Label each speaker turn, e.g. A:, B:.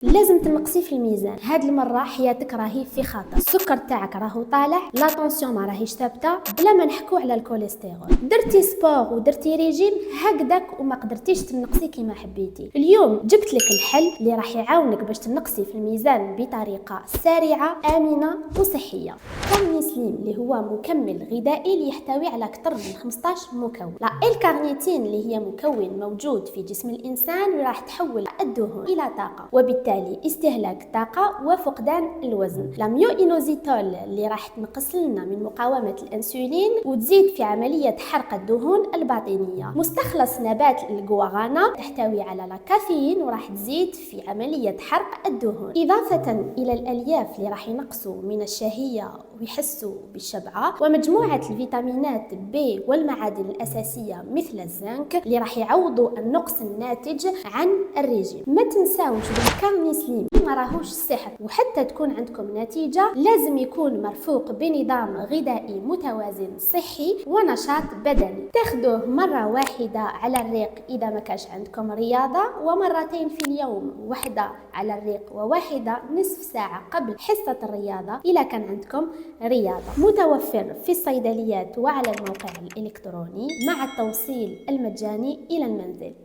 A: لازم تنقصي في الميزان. هاد المره حياتك راهي في خطر، السكر تاعك راهو طالع، لا طونسيون ما راهيش ثابته، بلا ما نحكو على الكوليسترول. درتي سبور ودرتي ريجيم هكذاك وما قدرتيش تنقصي كيما حبيتي، اليوم جبت لك الحل اللي راح يعاونك باش تنقصي في الميزان بطريقه سريعه امنه وصحيه. كارني سليم اللي هو مكمل غذائي اللي يحتوي على اكثر من 15 مكون. لا الكارنيتين اللي هي مكون موجود في جسم الانسان وراح تحول الدهون الى طاقه، وبالتالي استهلاك طاقه وفقدان الوزن. لاميو انوزيتول اللي راح تنقص لنا من مقاومه الانسولين وتزيد في عمليه حرق الدهون الباطنيه. مستخلص نبات الجواغانا تحتوي على الكافيين وراح تزيد في عمليه حرق الدهون، اضافه الى الالياف اللي راح ينقصوا من الشهيه ويحسوا بالشبعه، ومجموعه الفيتامينات بي والمعادن الاساسيه مثل الزنك اللي راح يعوضوا النقص الناتج عن الرجيم. ما تنساوش بالكارني سليم ما راهوش سحر، وحتى تكون عندكم نتيجه لازم يكون مرفوق بنظام غذائي متوازن صحي ونشاط بدني. تاخذوه مره واحده على الريق اذا ما كانش عندكم رياضه، ومرتين في اليوم، واحده على الريق وواحده نصف ساعه قبل حصه الرياضه اذا كان عندكم رياضه. متوفر في الصيدليات وعلى الموقع الالكتروني مع التوصيل المجاني الى المنزل.